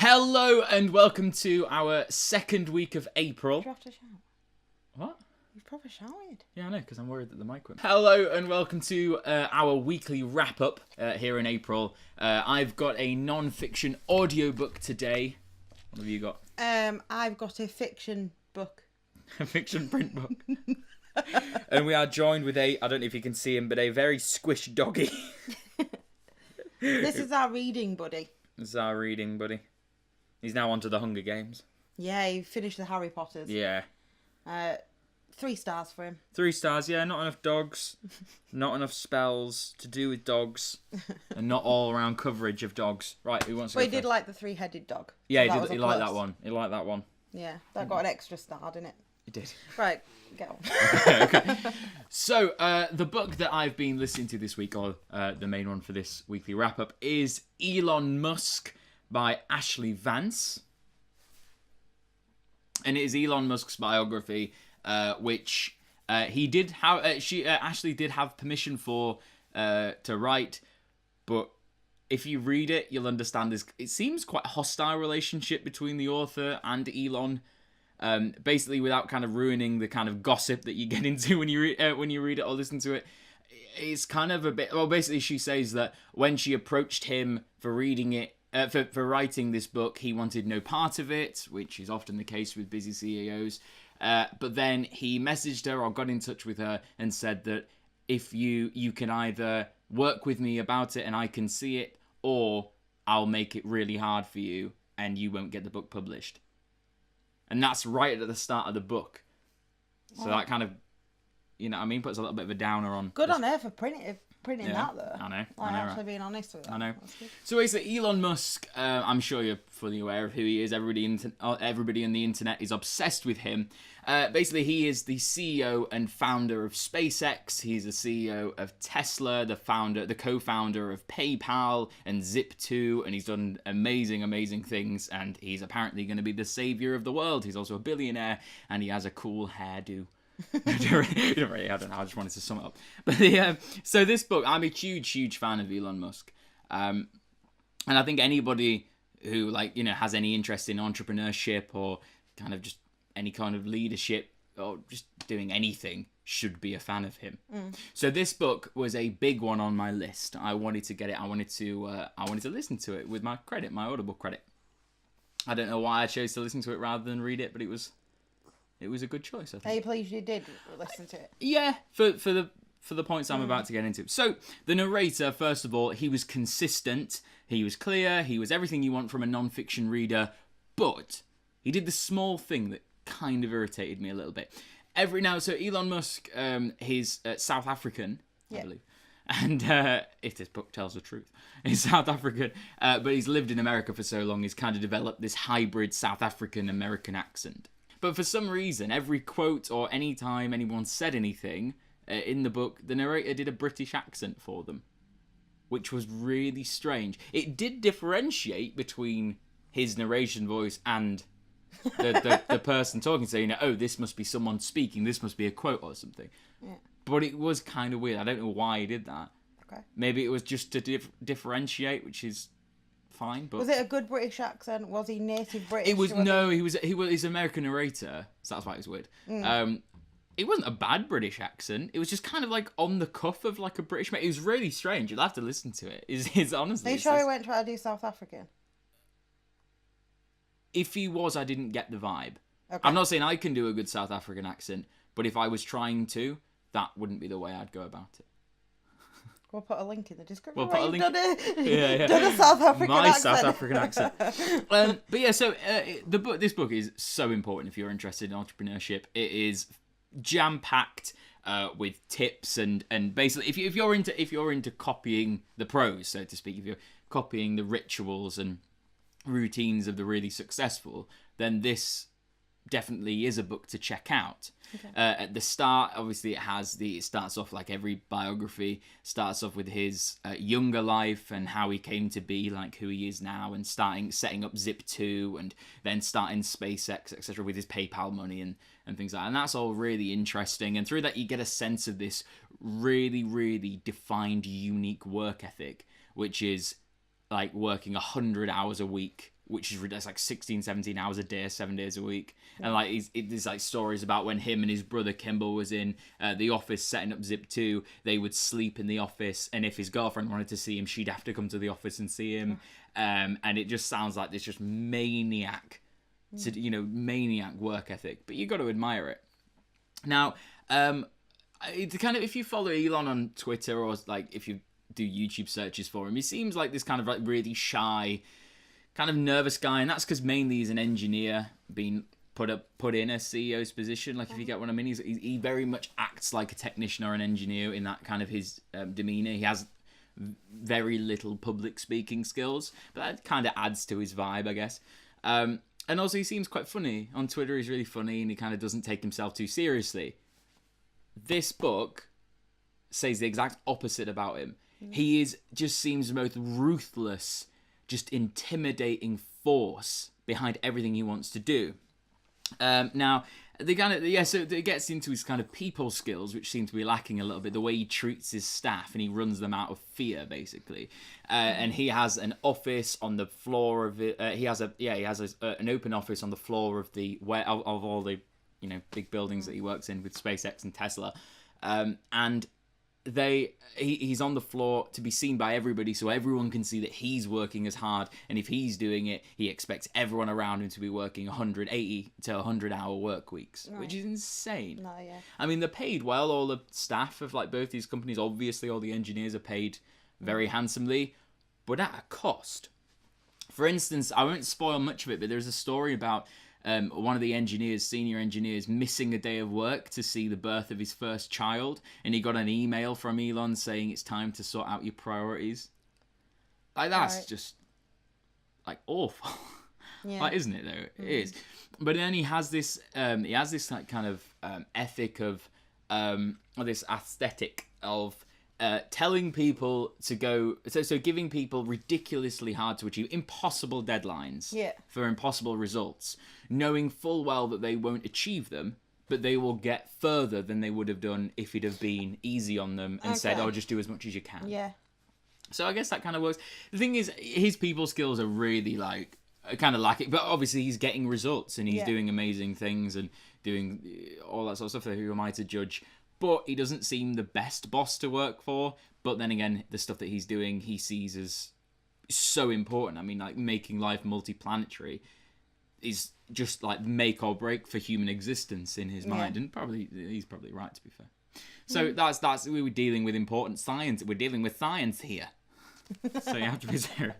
Hello and welcome to our second week of April. Did you have to shout? What? You've probably shouted. Yeah, I know, because I'm worried that the mic went. Hello and welcome to our weekly wrap-up here in April. I've got a non-fiction audiobook today. What have you got? I've got a fiction book. A fiction print book. And we are joined with I don't know if you can see him, but a very squished doggy. This is our reading buddy. This is our reading buddy. He's now on to the Hunger Games. Yeah, he finished the Harry Potters. Yeah. 3 stars for him. 3 stars, yeah, not enough dogs, not enough spells to do with dogs, and not all around coverage of dogs. Right, who wants to But go he did first? like the 3-headed dog. Yeah, so he did. He liked that one. He liked that one. Yeah, that got an extra star, didn't it? He did. Right, get on. Okay. So, the book that I've been listening to this week, or the main one for this weekly wrap-up, is Elon Musk by Ashlee Vance. And it is Elon Musk's biography, which he did have. Ashlee did have permission for to write, but if you read it, you'll understand this. It seems quite a hostile relationship between the author and Elon. Basically, without kind of ruining the kind of gossip that you get into when you read it or listen to it, it's kind of a bit. Well, basically, she says that when she approached him for reading it. For writing this book, he wanted no part of it, which is often the case with busy CEOs. But then he messaged her or got in touch with her and said that if you can either work with me about it and I can see it, or I'll make it really hard for you and you won't get the book published. And that's right at the start of the book. So that kind of, you know what I mean, puts a little bit of a downer on. Good on her for printing that, though. I know. Like, I know, actually right? being honest with her. I know. That's good. So basically, Elon Musk, I'm sure you're fully aware of who he is. Everybody on the internet is obsessed with him. Basically, he is the CEO and founder of SpaceX. He's the CEO of Tesla, the co-founder of PayPal and Zip2, and he's done amazing, amazing things. And he's apparently going to be the savior of the world. He's also a billionaire, and he has a cool hairdo. I don't know. I just wanted to sum it up. But so this book, I'm a huge fan of Elon Musk, and I think anybody who has any interest in entrepreneurship or kind of just any kind of leadership or just doing anything should be a fan of him. So this book was a big one on my list. I wanted to get it. I wanted to listen to it with my Audible credit. I don't know why I chose to listen to it rather than read it, but it was a good choice, I think. Are you pleased you did listen to it? Yeah, for the points I'm about to get into. So, the narrator, first of all, he was consistent, he was clear, he was everything you want from a non-fiction reader, but he did the small thing that kind of irritated me a little bit. So Elon Musk, he's South African, I believe. And if this book tells the truth, he's South African, but he's lived in America for so long, he's kind of developed this hybrid South African-American accent. But for some reason, every quote or any time anyone said anything in the book, the narrator did a British accent for them, which was really strange. It did differentiate between his narration voice and the person talking, saying, oh, this must be someone speaking, this must be a quote or something. Yeah. But it was kind of weird. I don't know why he did that. Okay. Maybe it was just to differentiate, which is fine. But was it a good British accent? Was he native British? It was he's an American narrator, so that's why it was weird. It wasn't a bad British accent. It was just kind of like on the cuff of like a British. It was really strange. You'll have to listen to it. Is honestly. Are you sure he went trying to do South African? If he was, I didn't get the vibe. Okay. I'm not saying I can do a good South African accent, but if I was trying to, that wouldn't be the way I'd go about it. We'll put a link in the description. We'll put a link. Done a South African My accent. South African accent. But yeah, so this book is so important if you're interested in entrepreneurship. It is jam-packed with tips and basically if you're into copying the pros, so to speak, if you're copying the rituals and routines of the really successful, then this definitely is a book to check out. Okay. At the start, obviously, it starts off like every biography, starts off with his younger life and how he came to be like who he is now, and setting up Zip2 and then starting SpaceX, etc., with his PayPal money and things like that. And that's all really interesting. And through that, you get a sense of this really, really defined, unique work ethic, which is like working 100 hours a week which is ridiculous, like 16, 17 hours a day, 7 days a week. And like there's like stories about when him and his brother Kimball was in the office setting up Zip2, they would sleep in the office, and if his girlfriend wanted to see him, she'd have to come to the office and see him. And it just sounds like this just maniac, maniac work ethic. But you got to admire it. Now, it's kind of, if you follow Elon on Twitter, or like if you do YouTube searches for him, he seems like this kind of like really shy, kind of nervous guy, and that's because mainly he's an engineer being put in a CEO's position. Like, if you get what I mean, he very much acts like a technician or an engineer in that kind of his demeanor. He has very little public speaking skills, but that kind of adds to his vibe, I guess. And also, he seems quite funny on Twitter. He's really funny, and he kind of doesn't take himself too seriously. This book says the exact opposite about him. He just seems the most ruthless, just intimidating force behind everything he wants to do. Now, so it gets into his kind of people skills, which seem to be lacking a little bit. The way he treats his staff, and he runs them out of fear, basically. And he has an office on the floor of it. He has an open office on the floor of of all the big buildings that he works in with SpaceX and Tesla. And he's on the floor to be seen by everybody, so everyone can see that he's working as hard, and if he's doing it, he expects everyone around him to be working 180 to 100-hour work weeks, which is insane. No, yeah. I mean, they're paid well. All the staff of like both these companies, obviously all the engineers are paid very handsomely, but at a cost. For instance, I won't spoil much of it, but there's a story about one of the senior engineers, missing a day of work to see the birth of his first child, and he got an email from Elon saying it's time to sort out your priorities. Like, that's just like awful. Yeah. Like, isn't it though? It is. But then he has this like kind of ethic of this aesthetic of telling people to go, so giving people ridiculously hard to achieve, impossible deadlines for impossible results, knowing full well that they won't achieve them, but they will get further than they would have done if he'd have been easy on them and said, "Oh, just do as much as you can." Yeah. So I guess that kind of works. The thing is, his people skills are really like kind of lacking, but obviously he's getting results and he's doing amazing things and doing all that sort of stuff. Who am I to judge? But he doesn't seem the best boss to work for. But then again, the stuff that he's doing, he sees as so important. I mean, like, making life multiplanetary is just like make or break for human existence in his mind. And he's probably right, to be fair. So that's we were dealing with important science. We're dealing with science here. So you have to be serious.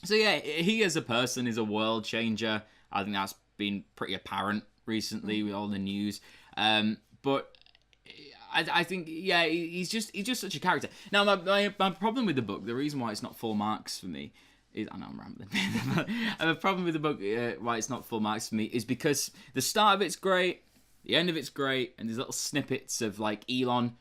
So yeah, he as a person is a world changer. I think that's been pretty apparent recently with all the news. But I think, he's just such a character. Now, my problem with the book, the reason why it's not full marks for me, is, I know I'm rambling. The problem with the book, why it's not full marks for me, is because the start of it's great, the end of it's great, and there's little snippets of like Elon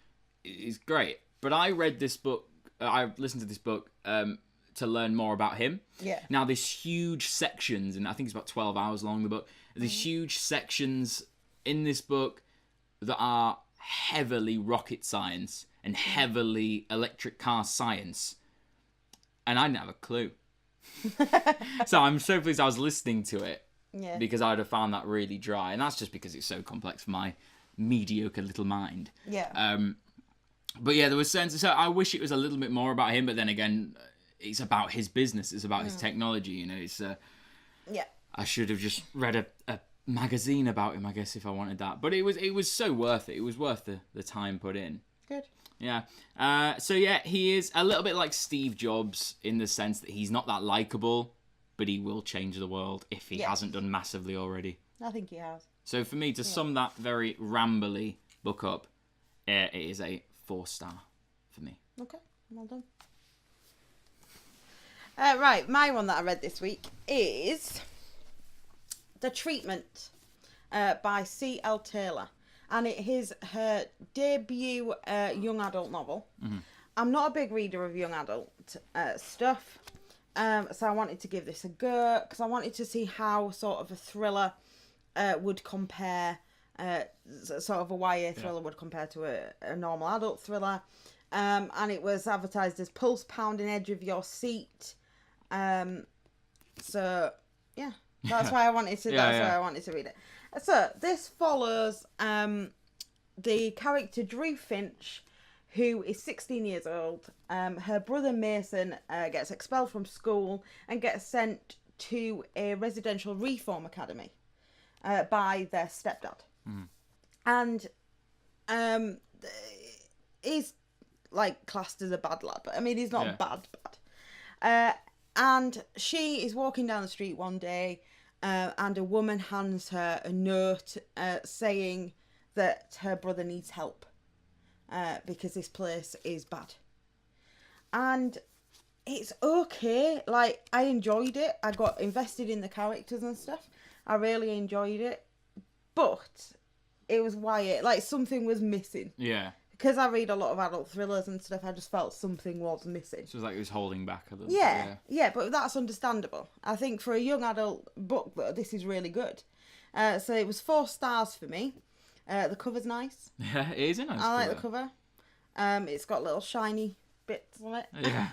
is great. But I read this book, I listened to this book to learn more about him. Yeah. Now, there's huge sections, and I think it's about 12 hours long, the book. There's huge sections in this book that are heavily rocket science and heavily electric car science. And I didn't have a clue. So I'm so pleased I was listening to it. Yeah. Because I'd have found that really dry. And that's just because it's so complex for my mediocre little mind. Yeah. But yeah, there was sense. So I wish it was a little bit more about him. But then again, it's about his business. It's about his technology. You know, it's... yeah. I should have just read a magazine about him, I guess, if I wanted that. But it was so worth it. It was worth the time put in. Good. Yeah. So yeah, he is a little bit like Steve Jobs in the sense that he's not that likable, but he will change the world if he hasn't done massively already. I think he has. So for me, to sum that very rambly book up, it is a 4-star for me. Okay, well done. Right, my one that I read this week is The Treatment by C.L. Taylor. And it is her debut young adult novel. Mm-hmm. I'm not a big reader of young adult stuff. So I wanted to give this a go because I wanted to see how sort of a thriller would compare, sort of a YA thriller would compare to a normal adult thriller. And it was advertised as pulse pounding edge of your seat. So yeah, that's why I wanted to. Why I wanted to read it. So this follows the character Drew Finch, who is 16 years old. Her brother Mason gets expelled from school and gets sent to a residential reform academy by their stepdad. And he's like classed as a bad lad, but I mean he's not bad. And she is walking down the street one day, and a woman hands her a note saying that her brother needs help because this place is bad. And it's okay. Like, I enjoyed it. I got invested in the characters and stuff. I really enjoyed it. But it was Wyatt. Like, something was missing. Yeah. Because I read a lot of adult thrillers and stuff, I just felt something was missing. So it was like it was holding back a little bit. Yeah, but that's understandable. I think for a young adult book, though, this is really good. So it was 4 stars for me. The cover's nice. Yeah, it is a nice cover. I like the cover. It's got little shiny bits on it. Yeah.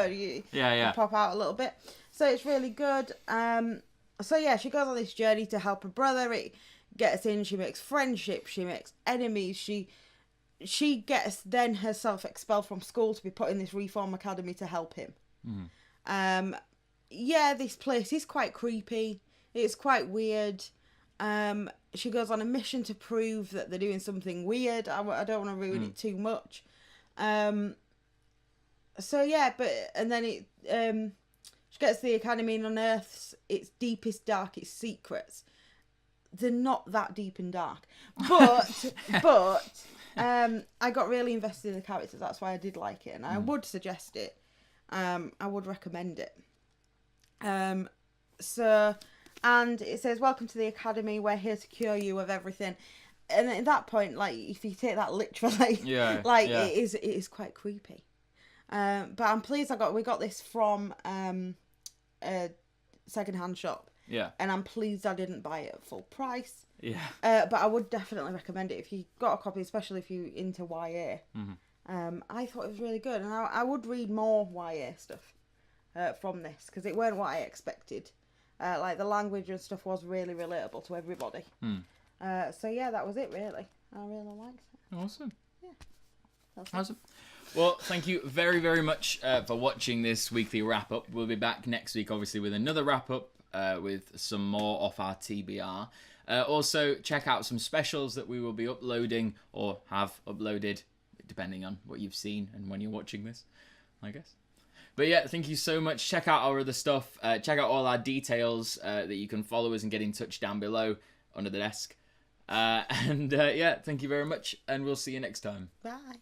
You yeah. pop out a little bit. So it's really good. So yeah, she goes on this journey to help her brother. It gets in, she makes friendships, she makes enemies, she gets then herself expelled from school to be put in this reform academy to help him. Yeah, this place is quite creepy. It's quite weird. She goes on a mission to prove that they're doing something weird. I don't want to ruin it too much. So yeah, and then she gets to the academy and unearths its deepest, darkest secrets. They're not that deep and dark, but I got really invested in the characters. That's why I did like it, and I would suggest it. I would recommend it. And it says, "Welcome to the academy. We're here to cure you of everything." And at that point, like, if you take that literally, it is quite creepy. But I'm pleased we got this from a second-hand shop. Yeah. And I'm pleased I didn't buy it at full price. Yeah. But I would definitely recommend it if you got a copy, especially if you're into YA. I thought it was really good, and I would read more YA stuff from this, because it weren't what I expected. Like, the language and stuff was really relatable to everybody. So yeah, that was it really. I really liked it. Awesome. Yeah. Awesome. Well, thank you very, very much for watching this weekly wrap-up. We'll be back next week, obviously, with another wrap-up with some more off our TBR. Also, check out some specials that we will be uploading or have uploaded, depending on what you've seen and when you're watching this, I guess. But yeah, thank you so much. Check out our other stuff. Check out all our details that you can follow us and get in touch down below under the desk. Yeah, thank you very much, and we'll see you next time. Bye.